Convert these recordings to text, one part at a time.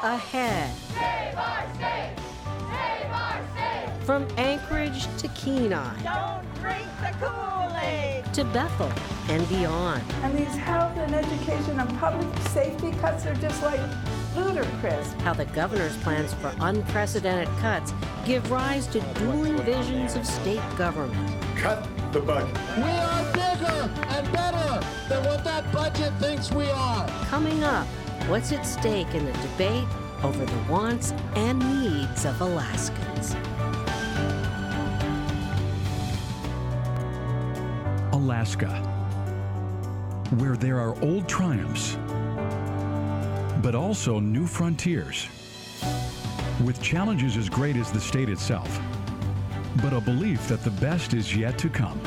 ahead. Save our state! Save our state! From Anchorage to Kenai. Don't drink the Kool-Aid! To Bethel and beyond. And these health and education and public safety cuts are just like ludicrous. How the governor's plans for unprecedented cuts give rise to dueling visions of state government. Cut the budget. We are bigger and better than what that budget thinks we are. Coming up, what's at stake in the debate over the wants and needs of Alaskans? Alaska, where there are old triumphs, but also new frontiers, with challenges as great as the state itself, but a belief that the best is yet to come.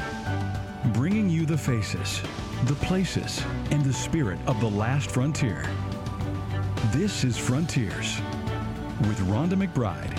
Bringing you the faces, the places, and the spirit of the last frontier. This is Frontiers with Rhonda McBride.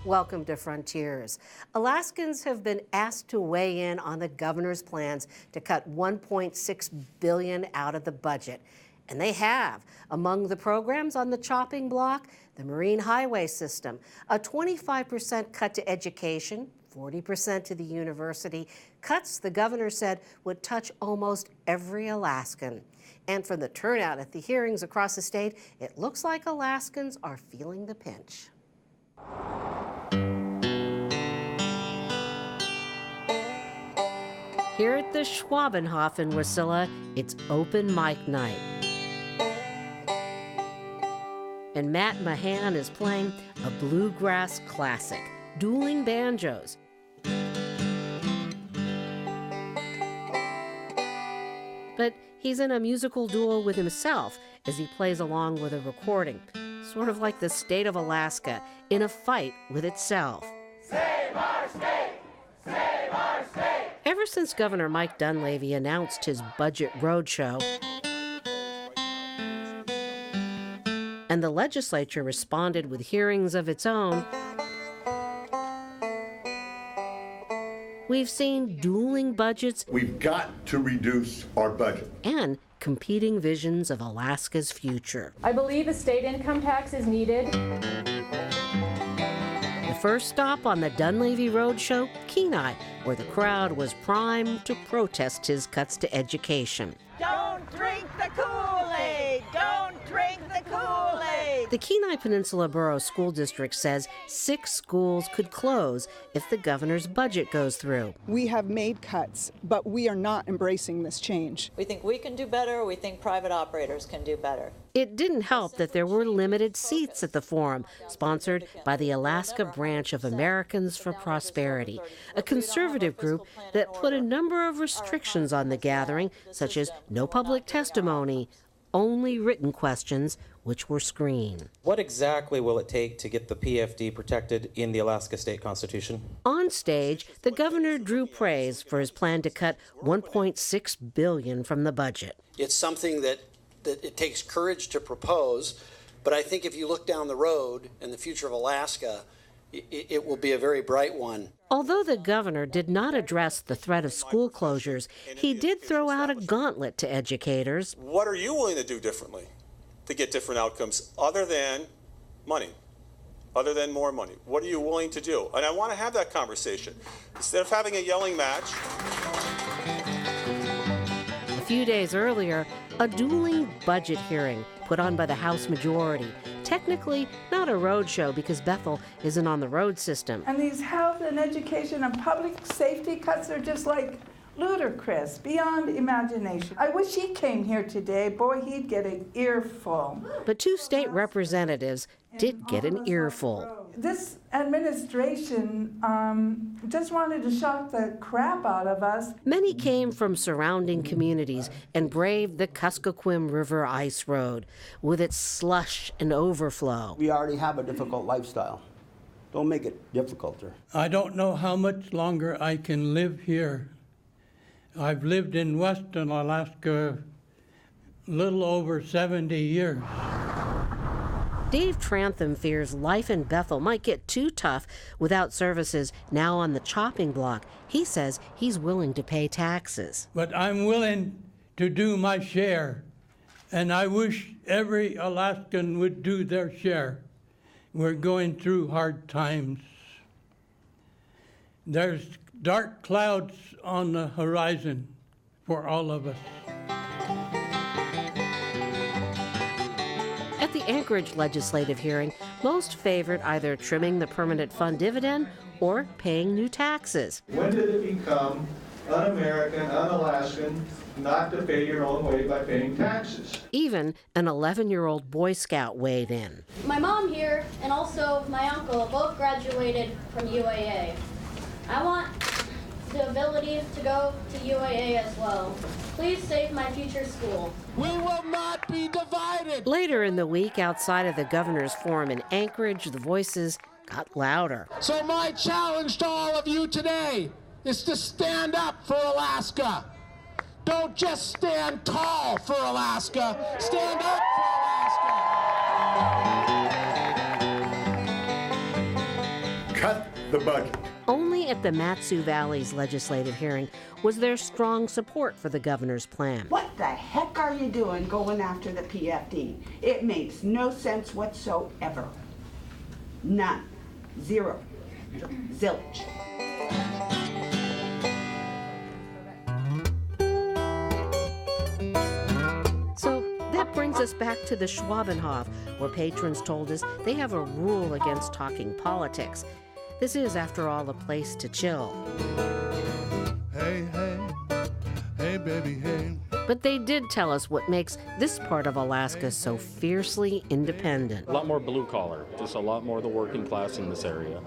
Welcome to Frontiers. Alaskans have been asked to weigh in on the governor's plans to cut $1.6 billion out of the budget. And they have. Among the programs on the chopping block, the Marine Highway System, a 25% cut to education, 40% to the university, cuts the governor said would touch almost every Alaskan. And from the turnout at the hearings across the state, it looks like Alaskans are feeling the pinch. Here at the Schwabenhof in Wasilla, it's open mic night. And Matt Mahan is playing a bluegrass classic, Dueling Banjos. But he's in a musical duel with himself as he plays along with a recording, sort of like the state of Alaska in a fight with itself. Save our state! Save our state! Ever since Governor Mike Dunleavy announced his budget roadshow, and the legislature responded with hearings of its own, we've seen dueling budgets. We've got to reduce our budget. And competing visions of Alaska's future. I believe a state income tax is needed. The first stop on the Dunleavy Roadshow, Kenai, where the crowd was primed to protest his cuts to education. Don't drink the Kool-Aid! Don't drink the Kool-Aid! The Kenai Peninsula Borough School District says 6 schools could close if the governor's budget goes through. We have made cuts, but we are not embracing this change. We think we can do better. We think private operators can do better. It didn't help that there were limited seats at the forum, sponsored by the Alaska branch of Americans for Prosperity, a conservative group that put a number of restrictions on the gathering, such as no public testimony, only written questions, which were screened. What exactly will it take to get the PFD protected in the Alaska State Constitution? On stage, the governor drew praise for his plan to cut $1.6 billion from the budget. It's something that it takes courage to propose, but I think if you look down the road in the future of Alaska, it will be a very bright one. Although the governor did not address the threat of school closures, he did throw out a gauntlet to educators. What are you willing to do differently to get different outcomes other than money, other than more money? What are you willing to do? And I want to have that conversation. Instead of having a yelling match. A few days earlier, a dueling budget hearing put on by the House majority. Technically, not a roadshow because Bethel isn't on the road system. And these health and education and public safety cuts are just like ludicrous, beyond imagination. I wish he came here today. Boy, he'd get an earful. But 2 state representatives did get an earful. This administration just wanted to shock the crap out of us. Many came from surrounding communities and braved the Kuskokwim River ice road with its slush and overflow. We already have a difficult lifestyle. Don't make it difficulter. I don't know how much longer I can live here. I've lived in Western Alaska a little over 70 years. Dave Trantham fears life in Bethel might get too tough without services now on the chopping block. He says he's willing to pay taxes. But I'm willing to do my share And I wish every Alaskan would do their share. We're going through hard times. There's dark clouds on the horizon for all of us. At the Anchorage legislative hearing, most favored either trimming the permanent fund dividend or paying new taxes. When did it become un-American, un-Alaskan, not to pay your own way by paying taxes? Even an 11-year-old Boy Scout weighed in. My mom here and also my uncle both graduated from UAA. I want the ability to go to UAA as well. Please save my future school. We will not be divided. Later in the week, outside of the governor's forum in Anchorage, the voices got louder. So my challenge to all of you today is to stand up for Alaska. Don't just stand tall for Alaska. Stand up for Alaska. Cut the budget. Only at the Matsu Valley's legislative hearing was there strong support for the governor's plan. What the heck are you doing going after the PFD? It makes no sense whatsoever. None. Zero. Zilch. So that brings us back to the Schwabenhof, where patrons told us they have a rule against talking politics. This is, after all, a place to chill. Hey, hey, hey, baby, hey. But they did tell us what makes this part of Alaska so fiercely independent. A lot more blue collar, just a lot more of the working class in this area,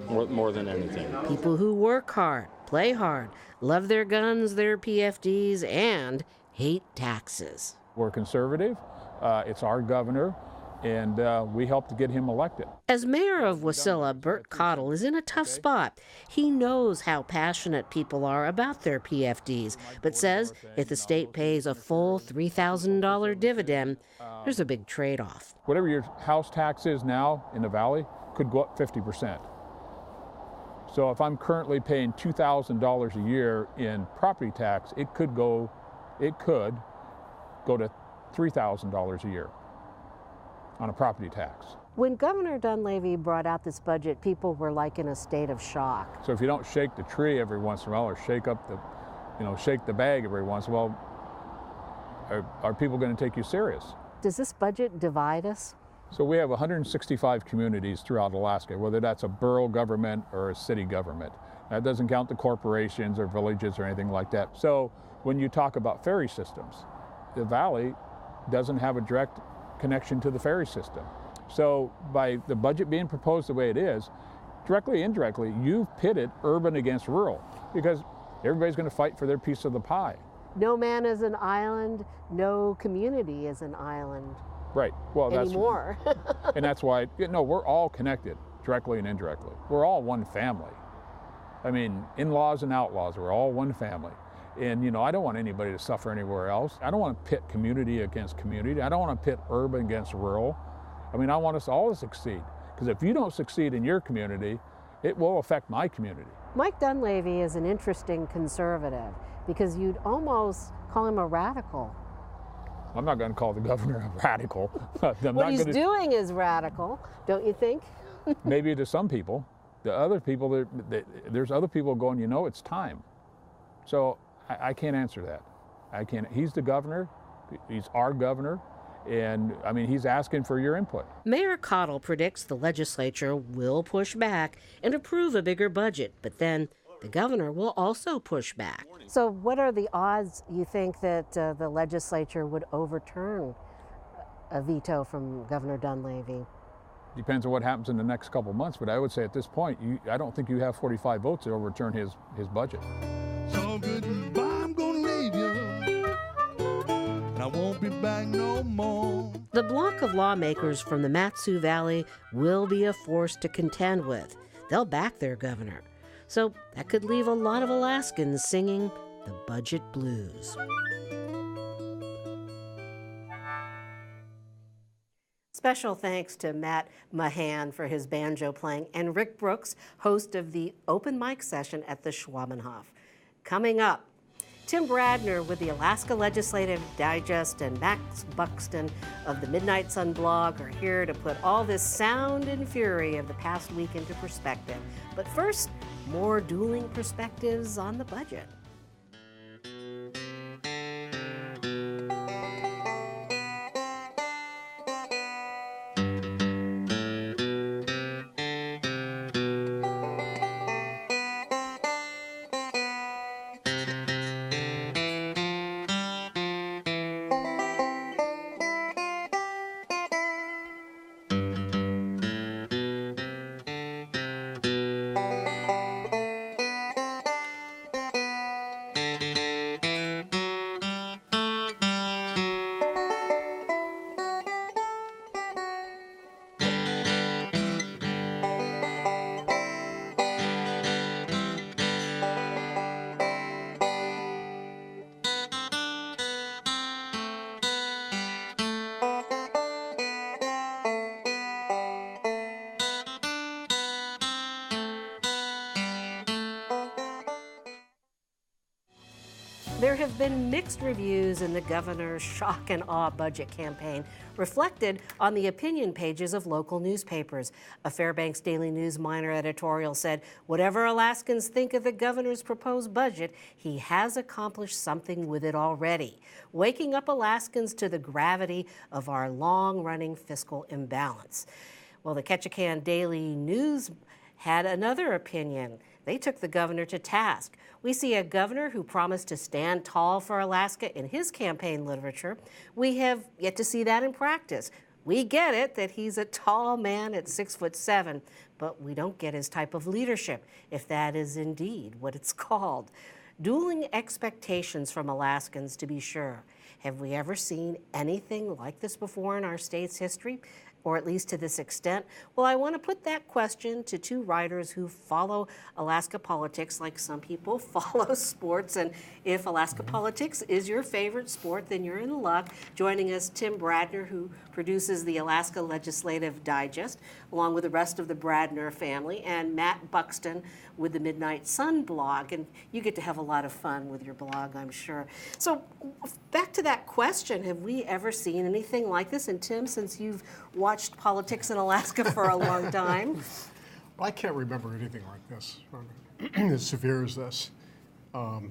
more than anything. People who work hard, play hard, love their guns, their PFDs, and hate taxes. We're conservative. It's our governor. And we helped to get him elected. As mayor of Wasilla, Bert Cottle is in a tough spot. He knows how passionate people are about their PFDs, but says if the state pays a full $3,000 dividend, there's a big trade-off. Whatever your house tax is now in the valley could go up 50%. So if I'm currently paying $2,000 a year in property tax, it could go to $3,000 a year on a property tax. When Governor Dunleavy brought out this budget, people were like in a state of shock. So if you don't shake the tree every once in a while, or shake the bag every once in a while, are people going to take you serious? Does this budget divide us? So we have 165 communities throughout Alaska, whether that's a borough government or a city government. That doesn't count the corporations or villages or anything like that. So when you talk about ferry systems, the valley doesn't have a direct connection to the ferry system. So by the budget being proposed the way it is, directly, indirectly, you've pitted urban against rural, because everybody's going to fight for their piece of the pie. No man is an island, no community is an island. Right. Well, anymore. And that's why, we're all connected, directly and indirectly. We're all one family. I mean, in-laws and outlaws, we're all one family. And, I don't want anybody to suffer anywhere else. I don't want to pit community against community. I don't want to pit urban against rural. I mean, I want us all to succeed. Because if you don't succeed in your community, it will affect my community. Mike Dunleavy is an interesting conservative, because you'd almost call him a radical. I'm not going to call the governor a radical. What he's doing is radical, don't you think? Maybe to some people. The other people, there's other people going, it's time. So I can't answer that. I can't. He's the governor. He's our governor. And, he's asking for your input. Mayor Cottle predicts the legislature will push back and approve a bigger budget, but then the governor will also push back. So what are the odds, you think, that the legislature would overturn a veto from Governor Dunleavy? Depends on what happens in the next couple of months, but I would say at this point, I don't think you have 45 votes to overturn his budget. So goodbye, I'm gonna leave you, and I won't be back no more. The block of lawmakers from the Matsu Valley will be a force to contend with. They'll back their governor. So that could leave a lot of Alaskans singing the budget blues. Special thanks to Matt Mahan for his banjo playing, and Rick Brooks, host of the open mic session at the Schwabenhof. Coming up, Tim Bradner with the Alaska Legislative Digest and Max Buxton of the Midnight Sun blog are here to put all this sound and fury of the past week into perspective. But first, more dueling perspectives on the budget. There have been mixed reviews in the governor's shock and awe budget campaign, reflected on the opinion pages of local newspapers. A Fairbanks Daily News minor editorial said, whatever Alaskans think of the governor's proposed budget, he has accomplished something with it already, waking up Alaskans to the gravity of our long-running fiscal imbalance. Well, the Ketchikan Daily News had another opinion. They took the governor to task. We see a governor who promised to stand tall for Alaska in his campaign literature. We have yet to see that in practice. We get it that he's a tall man at 6'7", but we don't get his type of leadership, if that is indeed what it's called. Dueling expectations from Alaskans, to be sure. Have we ever seen anything like this before in our state's history? Or at least to this extent? Well, I want to put that question to two writers who follow Alaska politics like some people follow sports. And if Alaska politics is your favorite sport, then you're in luck. Joining us, Tim Bradner, who produces the Alaska Legislative Digest, along with the rest of the Bradner family, and Matt Buxton with the Midnight Sun blog. And you get to have a lot of fun with your blog, I'm sure. So back to that question, have we ever seen anything like this? And Tim, since you've watched politics in Alaska for a long time. Well, I can't remember anything like this, as severe as this. I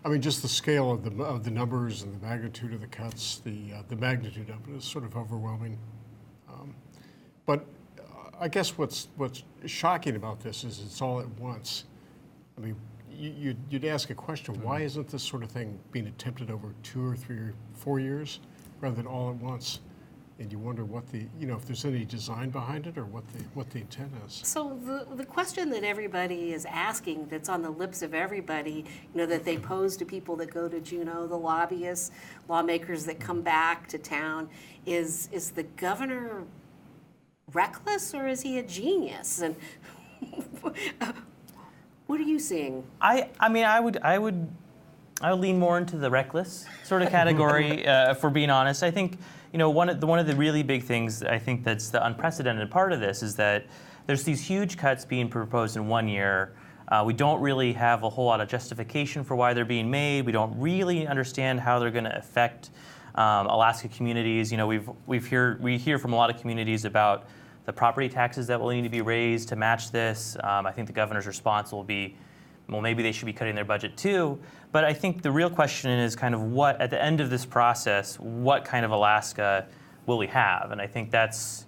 mean, just the scale of the numbers and the magnitude of the cuts, the magnitude of it is sort of overwhelming. But I guess what's shocking about this is it's all at once. I mean, you'd ask a question, why isn't this sort of thing being attempted over 2 or 3 or 4 years rather than all at once? And you wonder what if there's any design behind it or what the intent is. So the question that everybody is asking, that's on the lips of everybody, that they pose to people that go to Juneau, the lobbyists, lawmakers that come back to town, is the governor reckless or is he a genius? And what are you seeing? I mean, I would lean more into the reckless sort of category, for being honest. I think, one of the really big things I think that's the unprecedented part of this is that there's these huge cuts being proposed in 1 year. We don't really have a whole lot of justification for why they're being made. We don't really understand how they're going to affect Alaska communities. We hear from a lot of communities about the property taxes that will need to be raised to match this. I think the governor's response will be, well, maybe they should be cutting their budget too. But I think the real question is kind of what, at the end of this process, what kind of Alaska will we have? And I think that's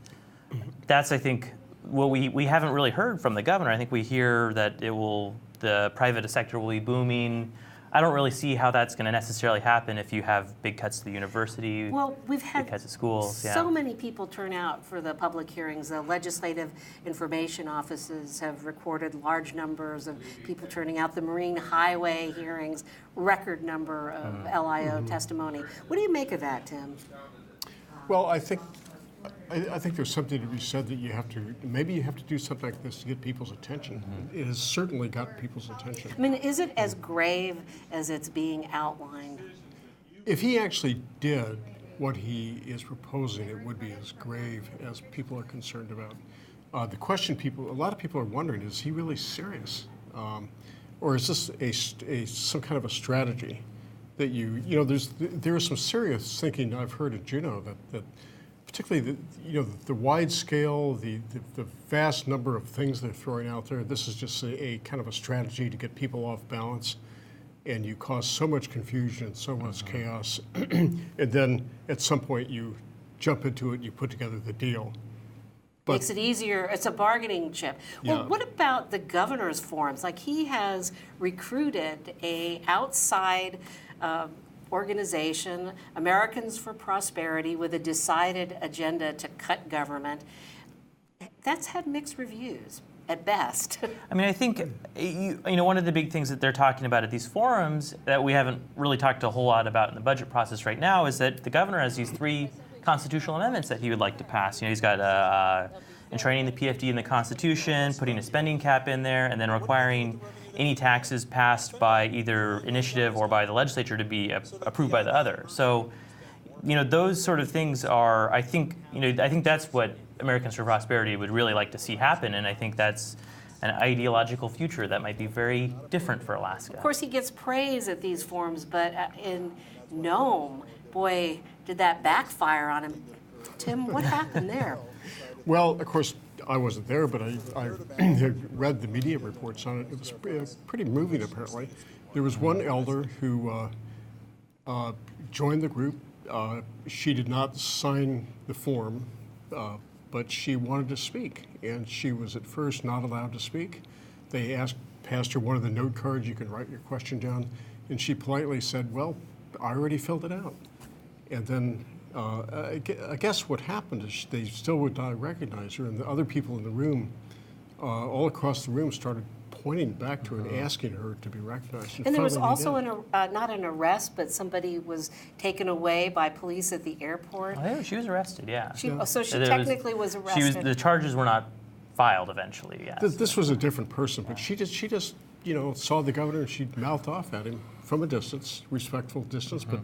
I think, what we haven't really heard from the governor. I think we hear that the private sector will be booming. I don't really see how that's going to necessarily happen if you have big cuts to the university, we've had big cuts to schools. So many people turn out for the public hearings. The legislative information offices have recorded large numbers of people turning out. The Marine Highway hearings, record number of LIO testimony. What do you make of that, Tim? Well, I think there's something to be said that you have to do something like this to get people's attention. It has certainly got people's attention. I mean, is it as grave as it's being outlined? If he actually did what he is proposing, it would be as grave as people are concerned about. The question a lot of people are wondering, is he really serious? or is this some kind of a strategy that there is some serious thinking I've heard at Juneau that particularly the wide scale, the vast number of things they're throwing out there. This is just a kind of a strategy to get people off balance, and you cause so much confusion and so much chaos, and then at some point you jump into it, you put together the deal. Makes it easier. It's a bargaining chip. Well, Yeah. what about the governor's forums? Like, he has recruited a outside organization, Americans for Prosperity, with a decided agenda to cut government. That's had mixed reviews at best. I mean, I think, one of the big things that they're talking about at these forums that we haven't really talked a whole lot about in the budget process right now is that the governor has these 3 constitutional amendments that he would like to pass. He's got enshrining the PFD in the Constitution, putting a spending cap in there, and then requiring any taxes passed by either initiative or by the legislature to be approved by the other. So, those sort of things are, I think that's what Americans for Prosperity would really like to see happen, and I think that's an ideological future that might be very different for Alaska. Of course, he gets praise at these forums, but in Nome, boy, did that backfire on him. Tim, what happened there? Well, of course, I wasn't there, but I had read the media reports on it. It was pretty moving, apparently. There was one elder who joined the group. She did not sign the form, but she wanted to speak, and she was at first not allowed to speak. They passed her one of the note cards, you can write your question down, and she politely said, well, I already filled it out. And then I guess what happened is they still would not recognize her, and the other people in the room, all across the room, started pointing back to her and asking her to be recognized. And there was also not an arrest, but somebody was taken away by police at the airport. Oh, she was arrested, yeah. So she technically was arrested. The charges were not filed eventually, yes. This was a different person, but she just saw the governor and she mouthed off at him from a distance, respectful distance, but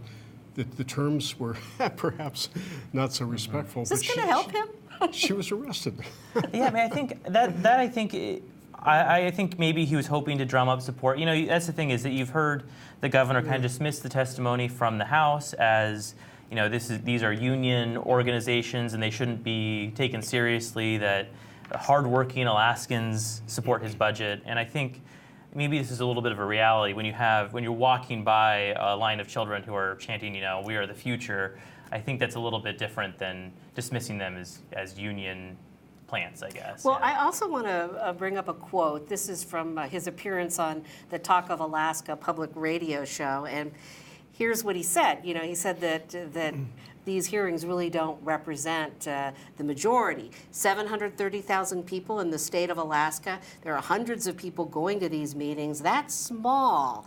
the terms were perhaps not so respectful. Is this going to help him? She was arrested. Yeah, I mean, I think I think maybe he was hoping to drum up support. That's the thing, is that you've heard the governor kind of dismiss the testimony from the House as, these are union organizations and they shouldn't be taken seriously, that hardworking Alaskans support his budget. And I think maybe this is a little bit of a reality when you're walking by a line of children who are chanting, we are the future. I think that's a little bit different than dismissing them as union plants, I guess. Well, I also want to bring up a quote. This is from his appearance on the Talk of Alaska public radio show, and here's what he said. He said that these hearings really don't represent the majority. 730,000 people in the state of Alaska. There are hundreds of people going to these meetings. That's small.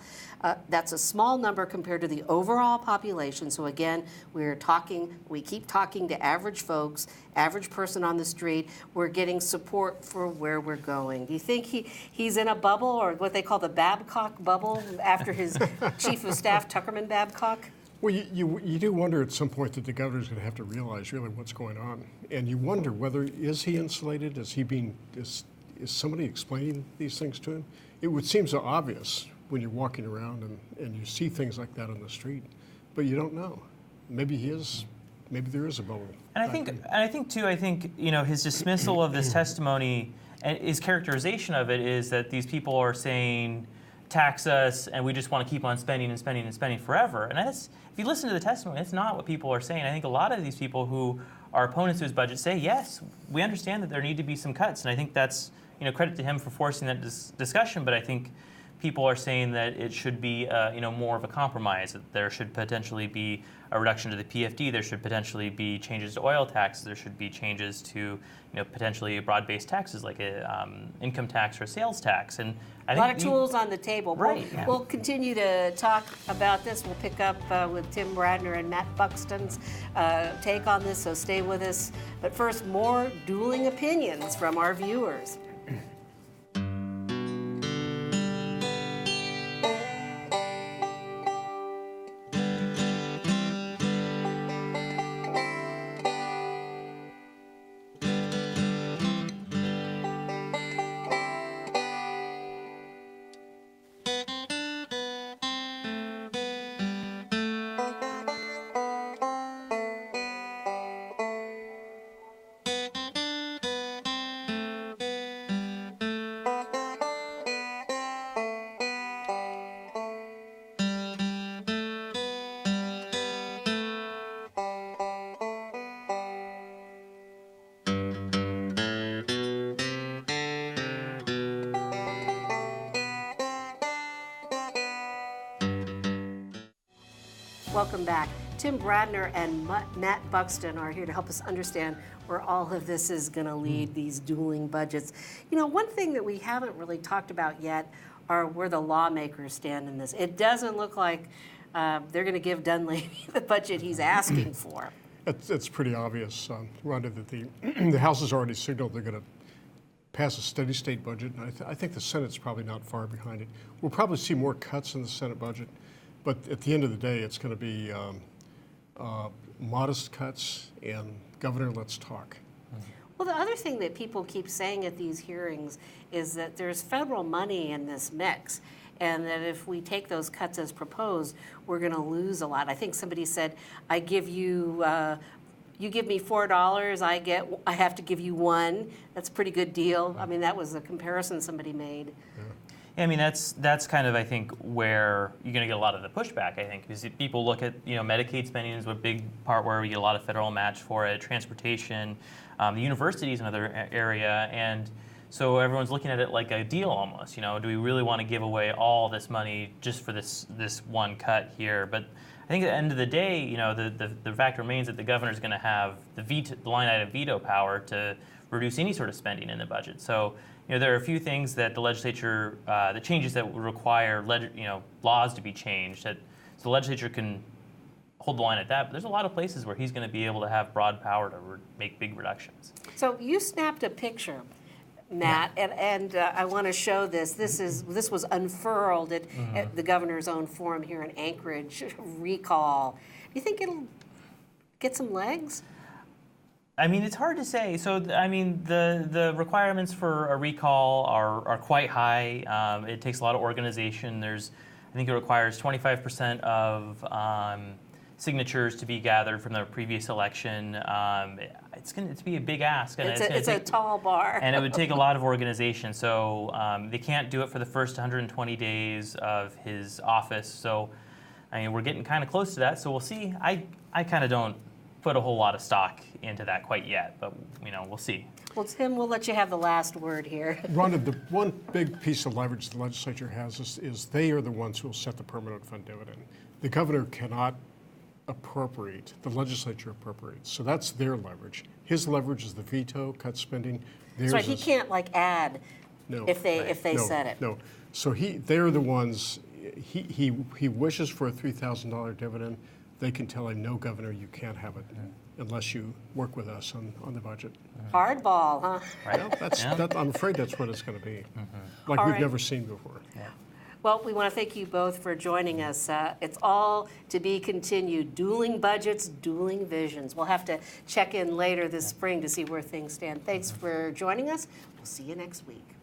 That's a small number compared to the overall population. So again, we keep talking to average folks, average person on the street. We're getting support for where we're going. Do you think he's in a bubble, or what they call the Babcock bubble, after his chief of staff, Tuckerman Babcock? Well, you do wonder at some point that the governor's going to have to realize really what's going on. And you wonder is he insulated? Is somebody explaining these things to him? It would seem so obvious when you're walking around and you see things like that on the street, but you don't know. Maybe there is a bubble. And I think too, his dismissal of this testimony and his characterization of it is that these people are saying, tax us, and we just want to keep on spending and spending and spending forever. And if you listen to the testimony, that's not what people are saying. I think a lot of these people who are opponents to his budget say, yes, we understand that there need to be some cuts, and I think that's credit to him for forcing that discussion. But I think people are saying that it should be more of a compromise. That there should potentially be a reduction to the PFD. There should potentially be changes to oil taxes. There should be changes to potentially broad-based taxes like income tax or sales tax. And a lot of tools on the table. Right. We'll continue to talk about this. We'll pick up with Tim Bradner and Matt Buxton's take on this, so stay with us. But first, more dueling opinions from our viewers. welcome back. Tim Bradner and Matt Buxton are here to help us understand where all of this is going to lead, these dueling budgets. You know, one thing that we haven't really talked about yet are where the lawmakers stand in this. It doesn't look like they're going to give Dunleavy the budget he's asking for. It's pretty obvious, Rhonda, that the House has already signaled they're going to pass a steady state budget. And I think the Senate's probably not far behind it. We'll probably see more cuts in the Senate budget, but at the end of the day, it's going to be modest cuts and Governor, let's talk. Well, the other thing that people keep saying at these hearings is that there's federal money in this mix, and that if we take those cuts as proposed, we're going to lose a lot. I think somebody said, "I give you, you give me $4, I have to give you $1." That's a pretty good deal. I mean, that was a comparison somebody made. Yeah, I mean, that's kind of, I think, where you're going to get a lot of the pushback, I think, because people look at, Medicaid spending is a big part where we get a lot of federal match for it, transportation, the university is another area, and so everyone's looking at it like a deal almost. Do we really want to give away all this money just for this one cut here? But I think at the end of the day, the fact remains that the governor's going to have the line item veto power to reduce any sort of spending in the budget. So, there are a few things that the legislature, the changes that would require, laws to be changed, so the legislature can hold the line at that. But there's a lot of places where he's going to be able to have broad power to make big reductions. So you snapped a picture, Matt, and I want to show this. This was unfurled at the governor's own forum here in Anchorage. Recall. Do you think it'll get some legs? I mean, it's hard to say. So, I mean, the requirements for a recall are quite high. It takes a lot of organization. I think it requires 25% of signatures to be gathered from the previous election. It's going to be a big ask. And it's a tall bar. And it would take a lot of organization. So they can't do it for the first 120 days of his office. So, I mean, we're getting kind of close to that. So we'll see. I kind of don't put a whole lot of stock into that quite yet, but we'll see. Well, Tim, we'll let you have the last word here. Rhonda, the one big piece of leverage the legislature has is they are the ones who will set the permanent fund dividend. The governor cannot appropriate, the legislature appropriates, so that's their leverage. His leverage is the veto, cut spending. That's right, he can't add if they set it. No, so they're the ones, he wishes for a $3,000 dividend. They can tell him, no, Governor, you can't have it unless you work with us on the budget. Hardball, huh? Right. I'm afraid that's what it's going to be, like we've never seen before. Yeah. Well, we want to thank you both for joining us. It's all to be continued. Dueling budgets, dueling visions. We'll have to check in later this spring to see where things stand. Thanks for joining us. We'll see you next week.